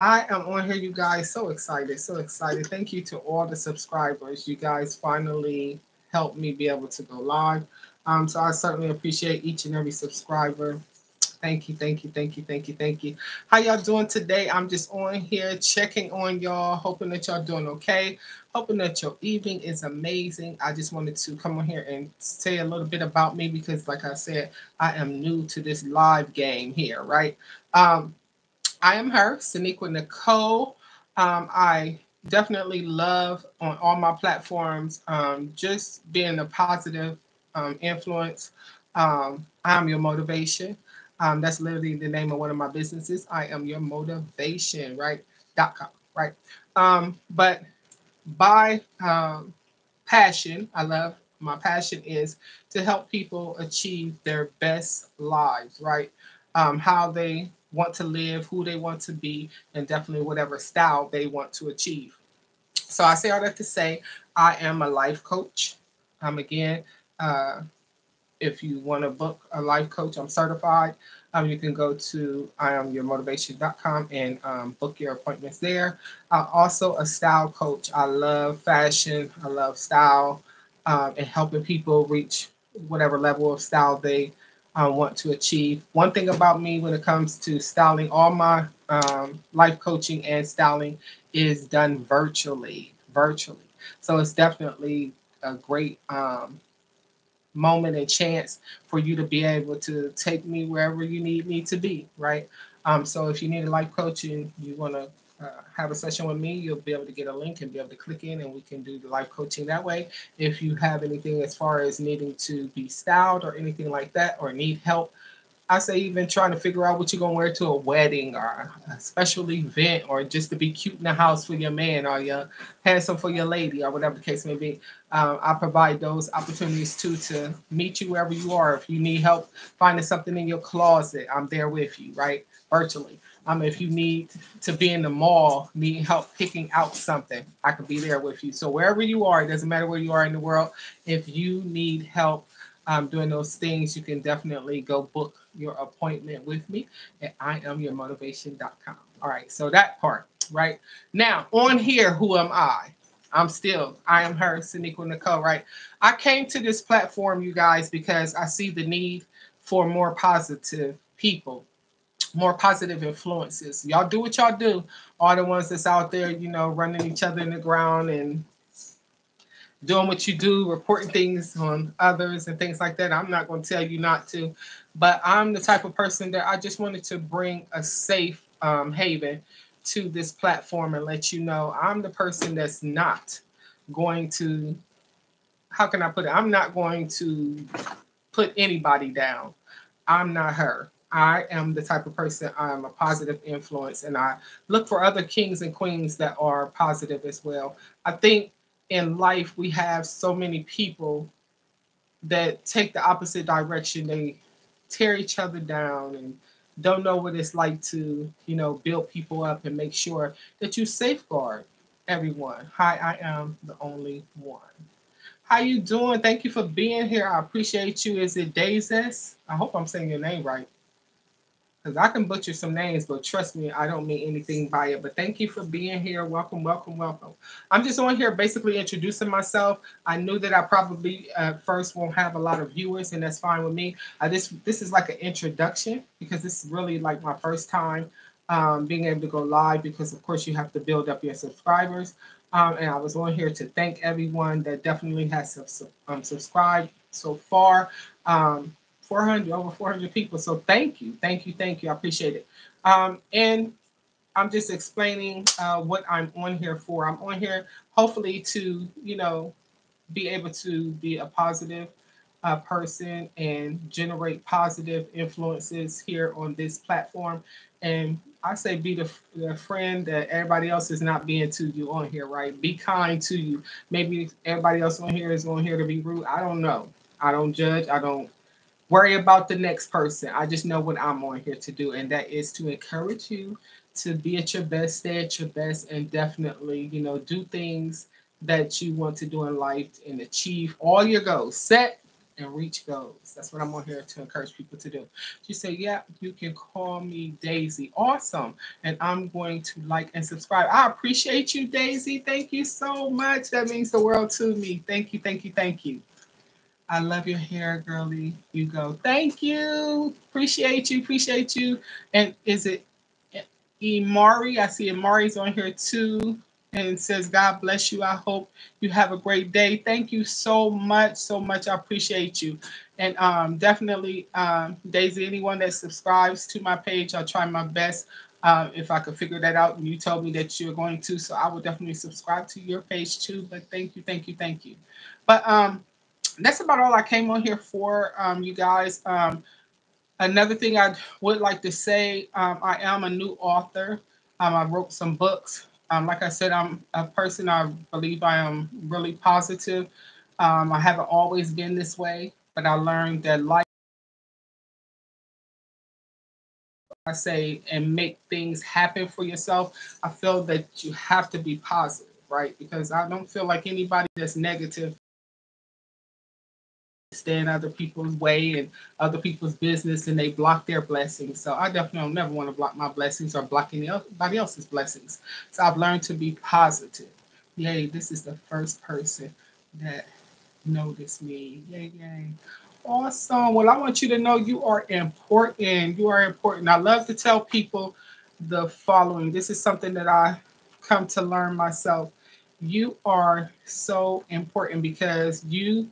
I am on here, you guys. So excited, so excited. Thank you to all the subscribers. You guys finally helped me be able to go live. So I certainly appreciate each and every subscriber. Thank you, thank you, thank you, thank you, thank you. How y'all doing today? I'm just on here checking on y'all, hoping that y'all doing okay, hoping that your evening is amazing. I just wanted to come on here and say a little bit about me because, like I said, I am new to this live game here, right? Um, I am her, Cenequa Nikkole. I definitely love on all my platforms just being a positive influence. I am your motivation. That's literally the name of one of my businesses. I am your motivation, right? .com, right? But by passion, I love my passion is to help people achieve their best lives, right? How they want to live, who they want to be, and definitely whatever style they want to achieve. So I say all that to say, I am a life coach. Again, uh, if you want to book a life coach, I'm certified. You can go to iamyourmotivation.com and book your appointments there. I'm also a style coach. I love fashion. I love style and helping people reach whatever level of style they want to achieve. One thing about me when it comes to styling, all my life coaching and styling is done virtually. Virtually. So it's definitely a great moment and chance for you to be able to take me wherever you need me to be, right? So if you need a life coach and you want to have a session with me, you'll be able to get a link and be able to click in and we can do the life coaching that way. If you have anything as far as needing to be styled or anything like that or need help, I say even trying to figure out what you're gonna wear to a wedding or a special event or just to be cute in the house for your man or your handsome for your lady or whatever the case may be. I provide those opportunities too to meet you wherever you are. If you need help finding something in your closet, I'm there with you, right? Virtually. If you need to be in the mall, need help picking out something, I could be there with you. So wherever you are, it doesn't matter where you are in the world. If you need help doing those things, you can definitely go book your appointment with me at iamyourmotivation.com. All right, so that part, right? Now, on here, who am I? I am her, Cenequa Nikkole, right? I came to this platform, you guys, because I see the need for more positive people, more positive influences. Y'all do what y'all do. All the ones that's out there, running each other in the ground and doing what you do, reporting things on others and things like that. I'm not going to tell you not to, but I'm the type of person that I just wanted to bring a safe haven to this platform and let you know I'm the person that's not going to, how can I put it? I'm not going to put anybody down. I'm not her. I am the type of person, I'm a positive influence, and I look for other kings and queens that are positive as well. I think in life we have so many people that take the opposite direction. They tear each other down and don't know what it's like to, build people up and make sure that you safeguard everyone. Hi, I am the only one. How you doing? Thank you for being here. I appreciate you. Is it Dazes? I hope I'm saying your name right. Because I can butcher some names, but trust me, I don't mean anything by it. But thank you for being here. Welcome, welcome, welcome. I'm just on here basically introducing myself. I knew that I probably first won't have a lot of viewers, and that's fine with me. This is like an introduction because this is really like my first time being able to go live because, of course, you have to build up your subscribers. And I was on here to thank everyone that definitely has subscribed so far. 400 over 400 people. So thank you, thank you, thank you. I appreciate it. And I'm just explaining what I'm on here for. I'm on here hopefully to be able to be a positive person and generate positive influences here on this platform. And I say be the friend that everybody else is not being to you on here, right? Be kind to you. Maybe everybody else on here is on here to be rude. I don't know. I don't judge. I don't worry about the next person. I just know what I'm on here to do, and that is to encourage you to be at your best, stay at your best, and definitely, do things that you want to do in life and achieve all your goals. Set. and reach goals. That's what I'm on here to encourage people to do. She said, yeah, you can call me Daisy. Awesome. And I'm going to like and subscribe. I appreciate you, Daisy. Thank you so much. That means the world to me. Thank you, thank you, thank you. I love your hair, girly. You go. Thank you. Appreciate you. Appreciate you. And is it Imari? I see Imari's on here too. And it says, God bless you. I hope you have a great day. Thank you so much. So much. I appreciate you. And definitely, Daisy, anyone that subscribes to my page, I'll try my best if I could figure that out. And you told me that you're going to. So I will definitely subscribe to your page too. But thank you. Thank you. Thank you. But that's about all I came on here for, you guys. Another thing I would like to say, I am a new author. I wrote some books. Like I said, I'm a person, I believe I am really positive. I haven't always been this way, but I learned that life, I say, and make things happen for yourself. I feel that you have to be positive, right? Because I don't feel like anybody that's negative stand other people's way and other people's business, and they block their blessings. So I definitely don't never want to block my blessings or block anybody else's blessings. So I've learned to be positive. Yay, this is the first person that noticed me. Yay, yay. Awesome. Well, I want you to know you are important. You are important. I love to tell people the following. This is something that I come to learn myself. You are so important because you,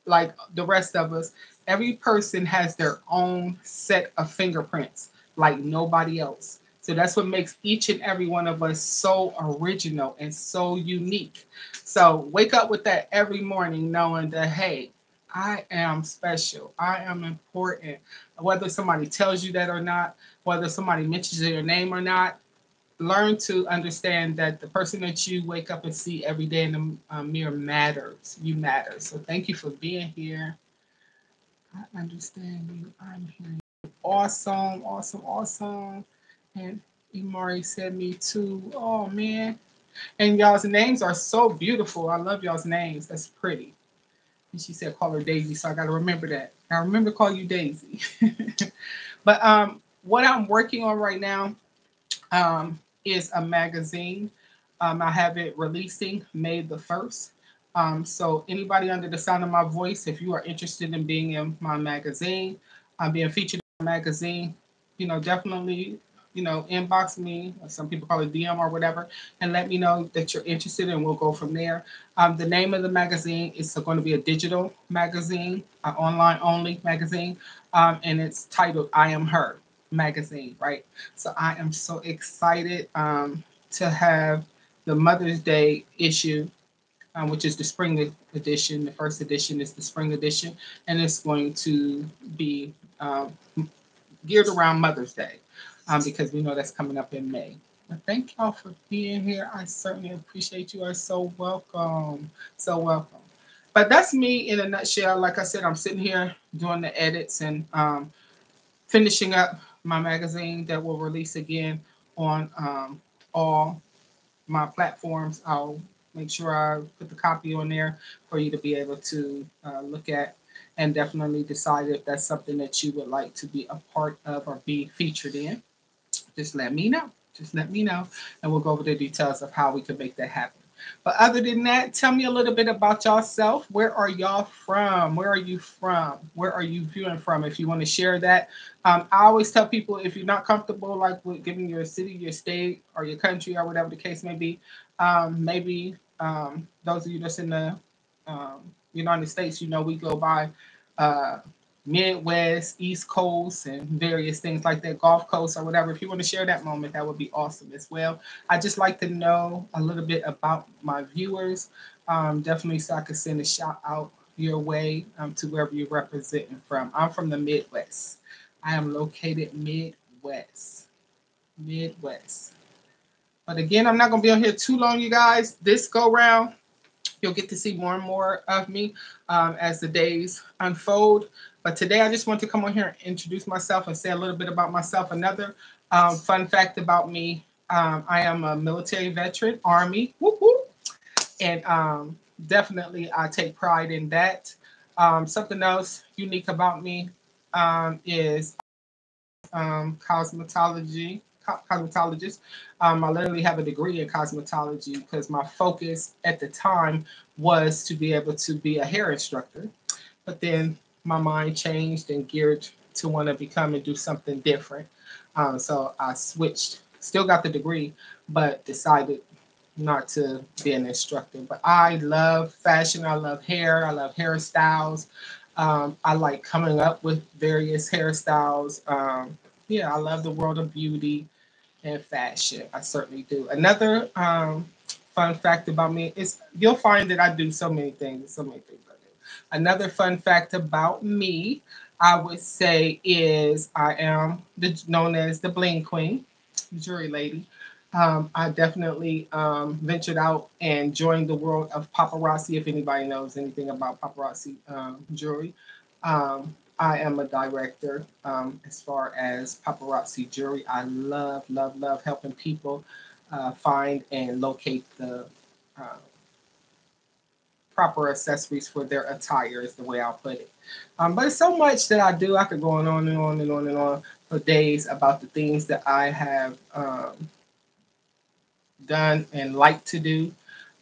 like the rest of us, every person has their own set of fingerprints, like nobody else. So that's what makes each and every one of us so original and so unique. So wake up with that every morning, knowing that, hey, I am special. I am important. Whether somebody tells you that or not, whether somebody mentions your name or not, learn to understand that the person that you wake up and see every day in the mirror matters. You matter. So thank you for being here. I understand you. I'm here. Awesome, awesome, awesome. And Imari said me too. Oh man. And y'all's names are so beautiful. I love y'all's names. That's pretty. And she said call her Daisy, so I gotta remember that. I remember to call you Daisy. But what I'm working on right now, is a magazine. I have it releasing May the 1st. So anybody under the sound of my voice, if you are interested in being in my magazine, I'm being featured in my magazine, definitely, inbox me. Some people call it DM or whatever, and let me know that you're interested, and we'll go from there. The name of the magazine is going to be a digital magazine, an online only magazine, and it's titled I Am Her magazine, right? So I am so excited to have the Mother's Day issue, which is the spring edition. The first edition is the spring edition, and it's going to be geared around Mother's Day because we know that's coming up in May. But thank y'all for being here. I certainly appreciate you. You are so welcome. So welcome. But that's me in a nutshell. Like I said, I'm sitting here doing the edits and finishing up my magazine that will release again on all my platforms. I'll make sure I put the copy on there for you to be able to look at and definitely decide if that's something that you would like to be a part of or be featured in. Just let me know. Just let me know, and we'll go over the details of how we can make that happen. But other than that, tell me a little bit about yourself. Where are y'all from? Where are you from? Where are you viewing from? If you want to share that. I always tell people if you're not comfortable, like with giving your city, your state, or your country, or whatever the case may be, maybe those of you that's in the United States, we go by uh, Midwest, East Coast, and various things like that, Gulf Coast or whatever. If you want to share that moment, that would be awesome as well. I just like to know a little bit about my viewers, definitely so I could send a shout out your way to wherever you're representing from. I'm from the Midwest. I am located Midwest. Midwest. But again, I'm not going to be on here too long, you guys. This go round, you'll get to see more and more of me as the days unfold. But today I just want to come on here and introduce myself and say a little bit about myself. Another fun fact about me, I am a military veteran, Army, whoop, whoop. And definitely I take pride in that. Something else unique about me is cosmetologist. I literally have a degree in cosmetology because my focus at the time was to be able to be a hair instructor. But then my mind changed and geared to want to become and do something different. So I switched, still got the degree, but decided not to be an instructor. But I love fashion. I love hair. I love hairstyles. I like coming up with various hairstyles. Yeah, I love the world of beauty and fashion. I certainly do. Another fun fact about me is you'll find that I do so many things. So many things I do. Another fun fact about me, I would say, is I am known as the Bling Queen, jewelry lady. I definitely ventured out and joined the world of paparazzi. If anybody knows anything about paparazzi jewelry, I am a director as far as paparazzi jewelry. I love, love, love helping people find and locate the uh, proper accessories for their attire, is the way I'll put it. But it's so much that I do. I could go on and on and on and on for days about the things that I have done and like to do.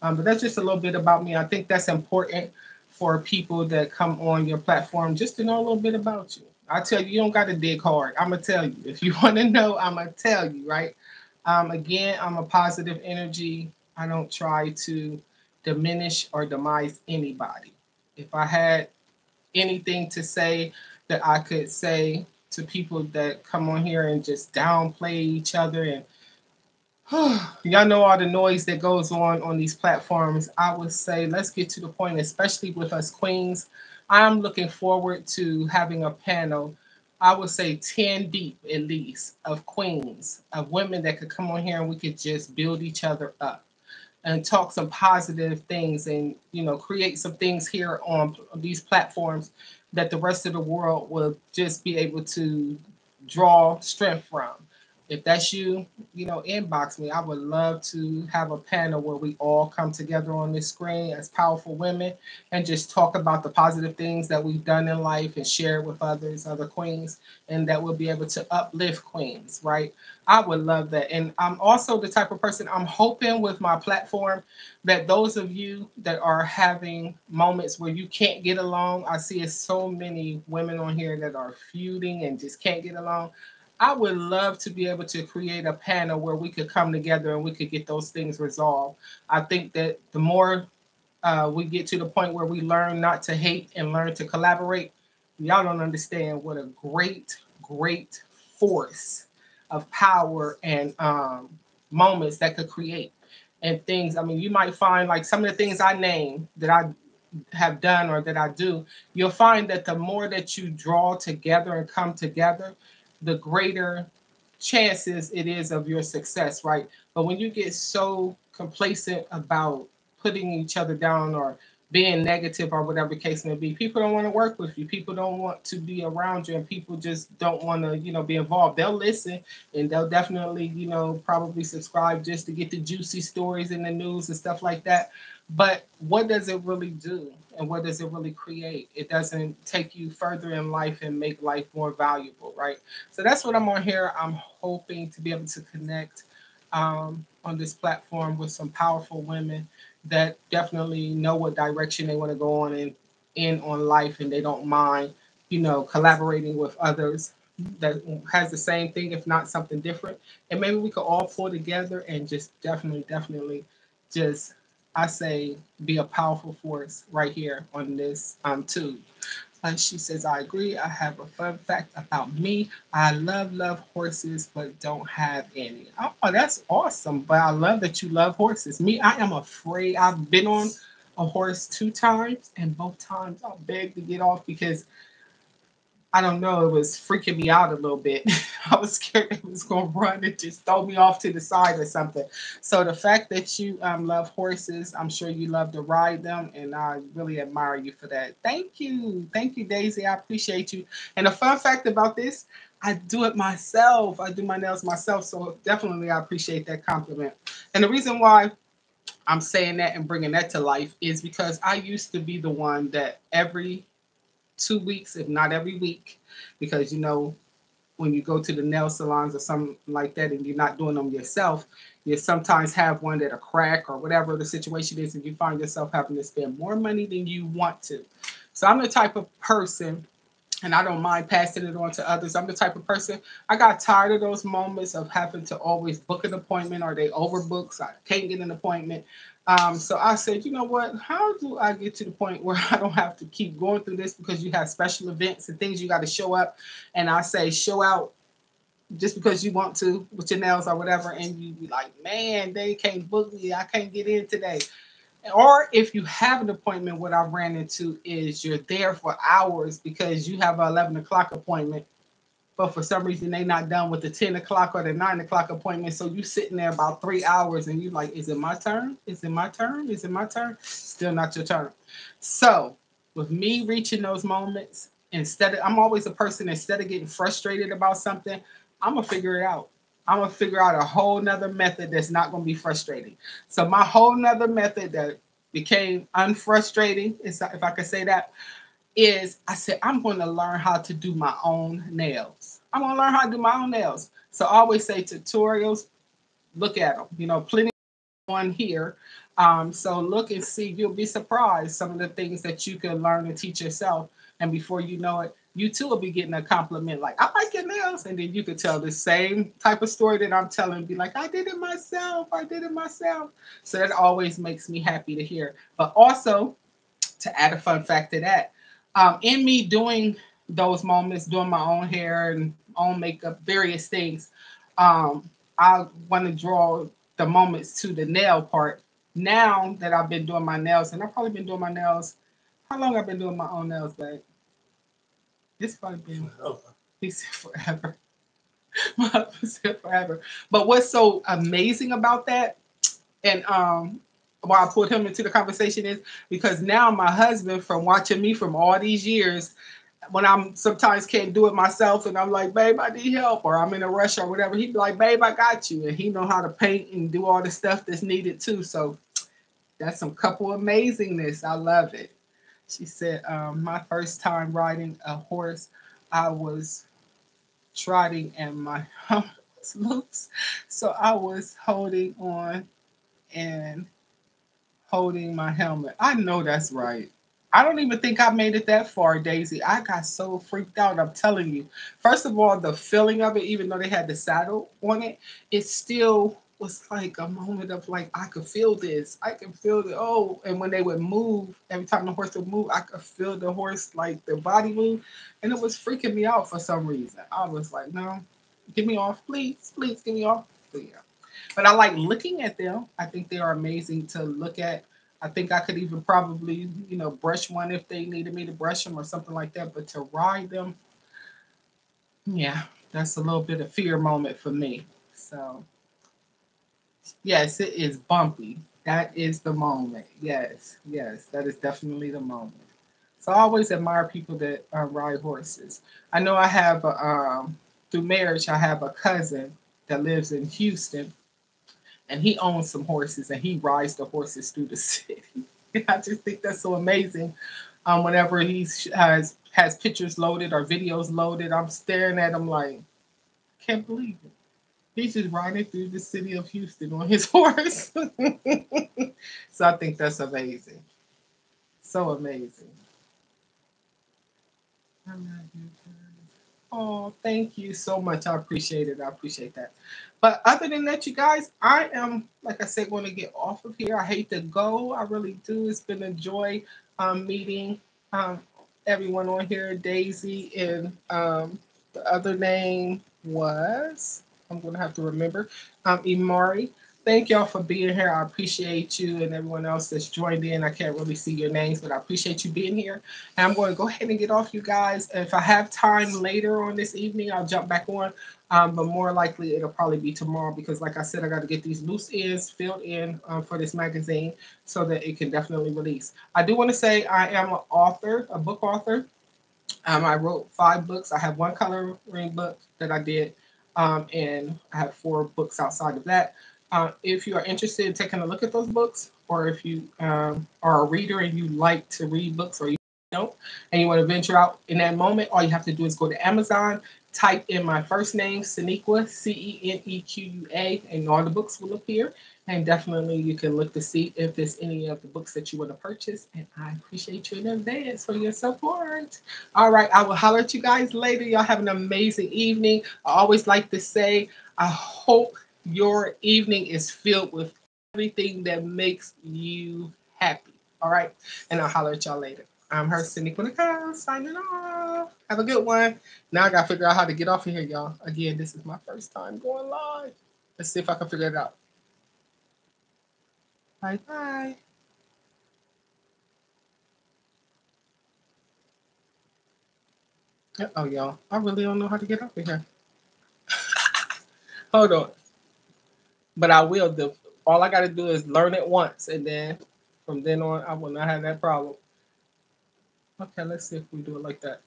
But that's just a little bit about me. I think that's important for people that come on your platform just to know a little bit about you. I tell you, you don't got to dig hard. I'm gonna tell you. If you want to know, I'm gonna tell you. Right? Again, I'm a positive energy. I don't try to diminish or demise anybody. If I had anything to say that I could say to people that come on here and just downplay each other and y'all know all the noise that goes on these platforms. I would say let's get to the point, especially with us queens. I'm looking forward to having a panel. I would say 10 deep at least of queens, of women that could come on here and we could just build each other up and talk some positive things and create some things here on these platforms that the rest of the world will just be able to draw strength from. If that's you, inbox me. I would love to have a panel where we all come together on this screen as powerful women and just talk about the positive things that we've done in life and share it with others, other queens, and that we'll be able to uplift queens, right? I would love that. And I'm also the type of person, I'm hoping with my platform that those of you that are having moments where you can't get along, I see so many women on here that are feuding and just can't get along. I would love to be able to create a panel where we could come together and we could get those things resolved. I think that the more we get to the point where we learn not to hate and learn to collaborate, y'all don't understand what a great, great force of power and moments that could create and things. I mean, you might find like some of the things I name that I have done or that I do, you'll find that the more that you draw together and come together, the greater chances it is of your success, right? But when you get so complacent about putting each other down or being negative or whatever the case may be, people don't want to work with you. People don't want to be around you, and people just don't want to, be involved. They'll listen and they'll definitely, probably subscribe just to get the juicy stories in the news and stuff like that. But what does it really do? And what does it really create? It doesn't take you further in life and make life more valuable, right? So that's what I'm on here. I'm hoping to be able to connect on this platform with some powerful women that definitely know what direction they want to go on in on life, and they don't mind, collaborating with others that has the same thing, if not something different. And maybe we could all pull together and just definitely, definitely just I say be a powerful force right here on this tube. She says, I agree. I have a fun fact about me. I love, love horses, but don't have any. Oh, that's awesome. But I love that you love horses. Me, I am afraid. I've been on a horse 2 times, and both times I begged to get off because I don't know, it was freaking me out a little bit. I was scared it was going to run and just throw me off to the side or something. So the fact that you love horses, I'm sure you love to ride them, and I really admire you for that. Thank you, Daisy. I appreciate you. And a fun fact about this, I do it myself. I do my nails myself, so definitely I appreciate that compliment. And the reason why I'm saying that and bringing that to life is because I used to be the one that every 2 weeks, if not every week, because you know when you go to the nail salons or something like that and you're not doing them yourself, you sometimes have one that a crack or whatever the situation is, and you find yourself having to spend more money than you want to. So I'm the type of person, and I don't mind passing it on to others. I'm the type of person, I got tired of those moments of having to always book an appointment or they overbook, so I can't get an appointment. So I said, you know what? How do I get to the point where I don't have to keep going through this, because you have special events and things you got to show up. And I say, show out just because you want to with your nails or whatever. And you be like, man, they can't book me. I can't get in today. Or if you have an appointment, what I've ran into is you're there for hours because you have an 11 o'clock appointment, but for some reason they not done with the 10 o'clock or the 9 o'clock appointment. So you sitting there about 3 hours and you like, is it my turn? Is it my turn? Is it my turn? Still not your turn. So with me reaching those moments, I'm always a person, instead of getting frustrated about something, I'm gonna figure it out. I'm gonna figure out a whole nother method that's not gonna be frustrating. So my whole nother method that became unfrustrating, is, if I could say that, is I said, I'm going to learn how to do my own nails. I'm going to learn how to do my own nails. So I always say tutorials, look at them. You know, plenty on here. So look and see. You'll be surprised some of the things that you can learn and teach yourself. And before you know it, you too will be getting a compliment like, I like your nails. And then you could tell the same type of story that I'm telling, be like, I did it myself. I did it myself. So that always makes me happy to hear. But also, to add a fun fact to that, in me doing those moments, doing my own hair and own makeup, various things, I want to draw the moments to the nail part. Now that I've been doing my nails, and I've probably been doing my nails, how long I've been doing my own nails, babe? It's probably been, he said forever. My husband said forever. But what's so amazing about that, and why I put him into the conversation, is because now my husband, from watching me from all these years, when I'm sometimes can't do it myself and I'm like, babe, I need help, or I'm in a rush or whatever, he'd be like, babe, I got you. And he know how to paint and do all the stuff that's needed too. So that's some couple amazingness. I love it. She said, my first time riding a horse, I was trotting and my hump was loose. So I was holding on and holding my helmet. I know that's right. I don't even think I made it that far, Daisy. I got so freaked out. I'm telling you. First of all, the feeling of it, even though they had the saddle on it, it still was like a moment of like, I could feel this. I could feel the, oh, and when they would move, every time the horse would move, I could feel the horse, like the body move. And it was freaking me out for some reason. I was like, no, get me off, please, please get me off. But yeah. But I like looking at them. I think they are amazing to look at. I think I could even probably, brush one if they needed me to brush them or something like that. But to ride them, yeah, that's a little bit of fear moment for me. So, yes, it is bumpy. That is the moment. Yes, yes, that is definitely the moment. So I always admire people that ride horses. I know I have, through marriage, I have a cousin that lives in Houston, and he owns some horses and he rides the horses through the city. I just think that's so amazing. Whenever he has pictures loaded or videos loaded, I'm staring at him like, I can't believe it. He's just riding through the city of Houston on his horse. So I think that's amazing. So amazing. Oh, thank you so much. I appreciate it. I appreciate that. But other than that, you guys, I am, like I said, going to get off of here. I hate to go. I really do. It's been a joy meeting everyone on here. Daisy, and the other name was, I'm going to have to remember, Imari. Thank y'all for being here. I appreciate you and everyone else that's joined in. I can't really see your names, but I appreciate you being here. And I'm going to go ahead and get off, you guys. If I have time later on this evening, I'll jump back on. But more likely, it'll probably be tomorrow because, like I said, I got to get these loose ends filled in for this magazine so that it can definitely release. I do want to say I am an author, a book author. I wrote 5 books. I have one coloring book that I did, and I have 4 books outside of that. If you are interested in taking a look at those books, or if you are a reader and you like to read books, or know, and you want to venture out in that moment, all you have to do is go to Amazon, type in my first name, Cenequa, Cenequa, and all the books will appear. And definitely you can look to see if there's any of the books that you want to purchase. And I appreciate you in advance for your support. All right, I will holler at you guys later. Y'all have an amazing evening. I always like to say, I hope your evening is filled with everything that makes you happy. All right, and I'll holler at y'all later. I'm Her Cenequa Nikkole, signing off. Have a good one. Now I gotta figure out how to get off of here, y'all. Again, this is my first time going live. Let's see if I can figure it out. Bye bye. Oh, y'all, I really don't know how to get off of here. Hold on. But I will do. All I gotta do is learn it once, and then from then on, I will not have that problem. Okay, let's see if we do it like that.